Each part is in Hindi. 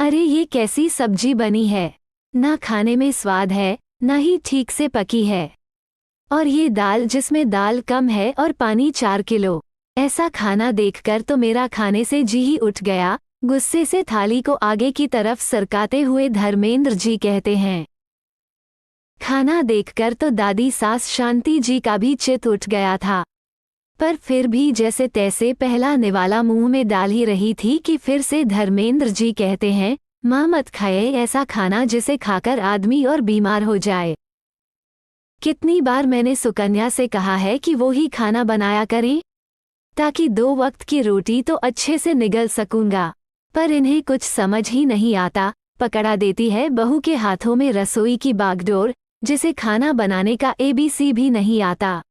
अरे ये कैसी सब्जी बनी है, ना खाने में स्वाद है ना ही ठीक से पकी है। और ये दाल जिसमें दाल कम है और पानी 4 किलो। ऐसा खाना देखकर तो मेरा खाने से जी ही उठ गया। गुस्से से थाली को आगे की तरफ सरकाते हुए धर्मेंद्र जी कहते हैं। खाना देखकर तो दादी सास शांति जी का भी चित उठ गया था, पर फिर भी जैसे तैसे पहला निवाला मुंह में डाल ही रही थी कि फिर से धर्मेंद्र जी कहते हैं, माँ मत खाए ऐसा खाना जिसे खाकर आदमी और बीमार हो जाए। कितनी बार मैंने सुकन्या से कहा है कि वो ही खाना बनाया करें, ताकि 2 वक्त की रोटी तो अच्छे से निगल सकूंगा, पर इन्हें कुछ समझ ही नहीं आता। पकड़ा देती है बहू के हाथों में रसोई की बागडोर, जिसे खाना बनाने का ABC भी नहीं आता।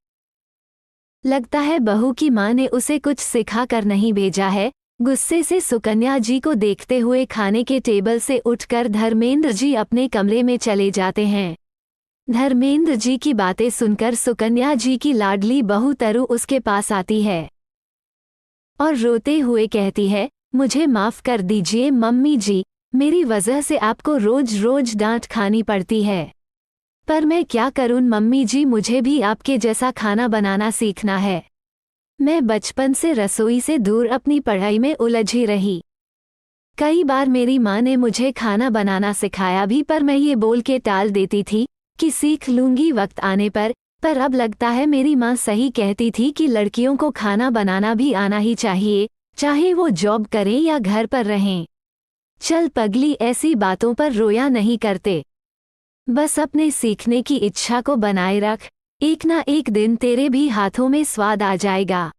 लगता है बहू की माँ ने उसे कुछ सिखा कर नहीं भेजा है। गुस्से से सुकन्या जी को देखते हुए खाने के टेबल से उठकर धर्मेंद्र जी अपने कमरे में चले जाते हैं। धर्मेंद्र जी की बातें सुनकर सुकन्या जी की लाडली बहू तरु उसके पास आती है और रोते हुए कहती है, मुझे माफ कर दीजिए मम्मी जी, मेरी वजह से आपको रोज रोज डांट खानी पड़ती है। पर मैं क्या करूं मम्मी जी, मुझे भी आपके जैसा खाना बनाना सीखना है। मैं बचपन से रसोई से दूर अपनी पढ़ाई में उलझी रही। कई बार मेरी माँ ने मुझे खाना बनाना सिखाया भी, पर मैं ये बोल के टाल देती थी कि सीख लूंगी वक्त आने पर अब लगता है मेरी माँ सही कहती थी कि लड़कियों को खाना बनाना भी आना ही चाहिए, चाहे वो जॉब करें या घर पर रहें। चल पगली, ऐसी बातों पर रोया नहीं करते, बस अपने सीखने की इच्छा को बनाए रख। एक ना एक दिन तेरे भी हाथों में स्वाद आ जाएगा,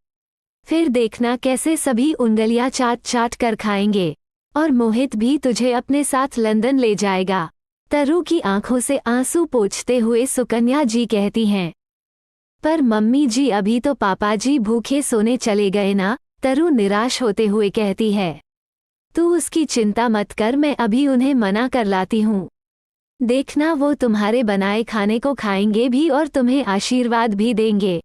फिर देखना कैसे सभी उंगलियां चाट चाट कर खाएंगे, और मोहित भी तुझे अपने साथ लंदन ले जाएगा। तरु की आंखों से आंसू पोंछते हुए सुकन्या जी कहती हैं, पर मम्मी जी अभी तो पापा जी भूखे सोने चले गए ना। तरु निराश होते हुए कहती है, तू उसकी चिंता मत कर, मैं अभी उन्हें मना कर लाती हूँ। देखना वो तुम्हारे बनाए खाने को खाएंगे भी और तुम्हें आशीर्वाद भी देंगे।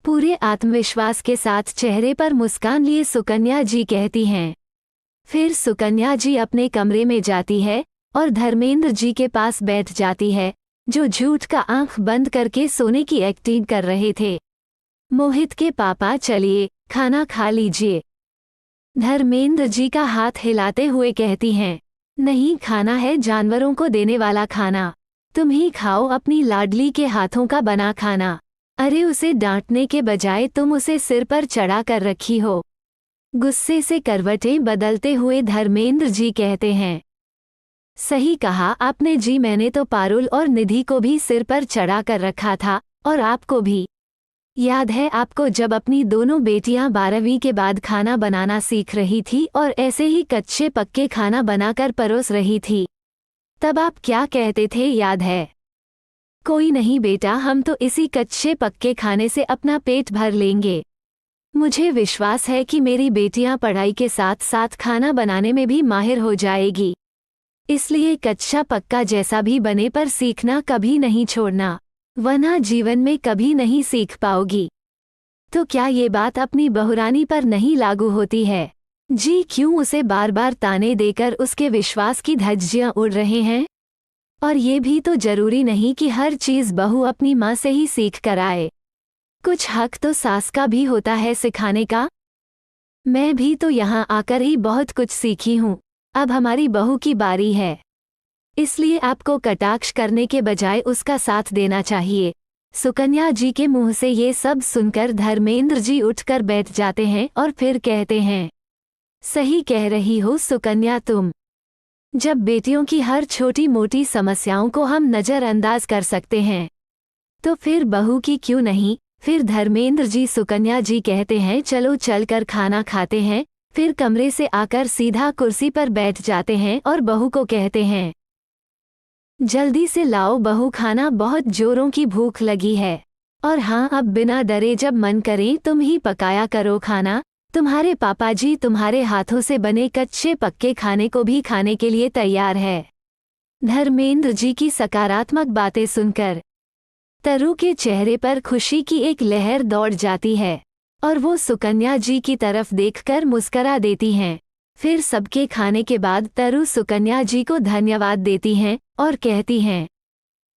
पूरे आत्मविश्वास के साथ चेहरे पर मुस्कान लिए सुकन्या जी कहती हैं। फिर सुकन्या जी अपने कमरे में जाती है और धर्मेंद्र जी के पास बैठ जाती है, जो झूठ का आंख बंद करके सोने की एक्टिंग कर रहे थे। मोहित के पापा, चलिए खाना खा लीजिए। धर्मेंद्र जी का हाथ हिलाते हुए कहती हैं, नहीं खाना है जानवरों को देने वाला खाना, तुम ही खाओ अपनी लाडली के हाथों का बना खाना। अरे उसे डांटने के बजाय तुम उसे सिर पर चढ़ा कर रखी हो। गुस्से से करवटें बदलते हुए धर्मेंद्र जी कहते हैं, सही कहा आपने जी, मैंने तो पारुल और निधि को भी सिर पर चढ़ा कर रखा था, और आपको भी। याद है आपको जब अपनी दोनों बेटियां 12वीं के बाद खाना बनाना सीख रही थी और ऐसे ही कच्चे पक्के खाना बनाकर परोस रही थी, तब आप क्या कहते थे याद है? कोई नहीं बेटा, हम तो इसी कच्चे पक्के खाने से अपना पेट भर लेंगे। मुझे विश्वास है कि मेरी बेटियां पढ़ाई के साथ साथ खाना बनाने में भी माहिर हो जाएगी, इसलिए कच्चा पक्का जैसा भी बने पर सीखना कभी नहीं छोड़ना, वरना जीवन में कभी नहीं सीख पाओगी। तो क्या ये बात अपनी बहुरानी पर नहीं लागू होती है? जी क्यों उसे बार बार ताने देकर उसके विश्वास की धज्जियां उड़ रहे हैं? और ये भी तो जरूरी नहीं कि हर चीज़ बहू अपनी माँ से ही सीख कर आए, कुछ हक तो सास का भी होता है सिखाने का। मैं भी तो यहाँ आकर ही बहुत कुछ सीखी हूँ, अब हमारी बहू की बारी है, इसलिए आपको कटाक्ष करने के बजाय उसका साथ देना चाहिए। सुकन्या जी के मुंह से ये सब सुनकर धर्मेंद्र जी उठकर बैठ जाते हैं और फिर कहते हैं, सही कह रही हो सुकन्या तुम। जब बेटियों की हर छोटी मोटी समस्याओं को हम नज़रअंदाज कर सकते हैं, तो फिर बहू की क्यों नहीं। फिर धर्मेंद्र जी सुकन्या जी कहते हैं, चलो चलकर खाना खाते हैं। फिर कमरे से आकर सीधा कुर्सी पर बैठ जाते हैं और बहू को कहते हैं, जल्दी से लाओ बहू, खाना बहुत जोरों की भूख लगी है। और हाँ, अब बिना डरे जब मन करे तुम ही पकाया करो खाना, तुम्हारे पापा जी तुम्हारे हाथों से बने कच्चे पक्के खाने को भी खाने के लिए तैयार है। धर्मेंद्र जी की सकारात्मक बातें सुनकर तरु के चेहरे पर खुशी की एक लहर दौड़ जाती है और वो सुकन्या जी की तरफ देखकर मुस्करा देती हैं। फिर सबके खाने के बाद तरु सुकन्या जी को धन्यवाद देती हैं और कहती हैं,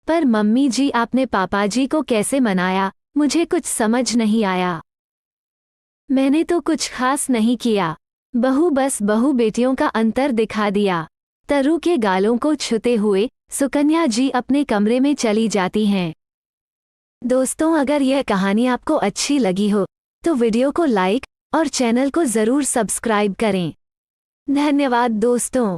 पर मम्मी जी आपने पापा जी को कैसे मनाया, मुझे कुछ समझ नहीं आया। मैंने तो कुछ खास नहीं किया, बस बहू बेटियों का अंतर दिखा दिया। तरु के गालों को छूते हुए सुकन्या जी अपने कमरे में चली जाती हैं। दोस्तों, अगर यह कहानी आपको अच्छी लगी हो तो वीडियो को लाइक और चैनल को ज़रूर सब्सक्राइब करें। धन्यवाद दोस्तों।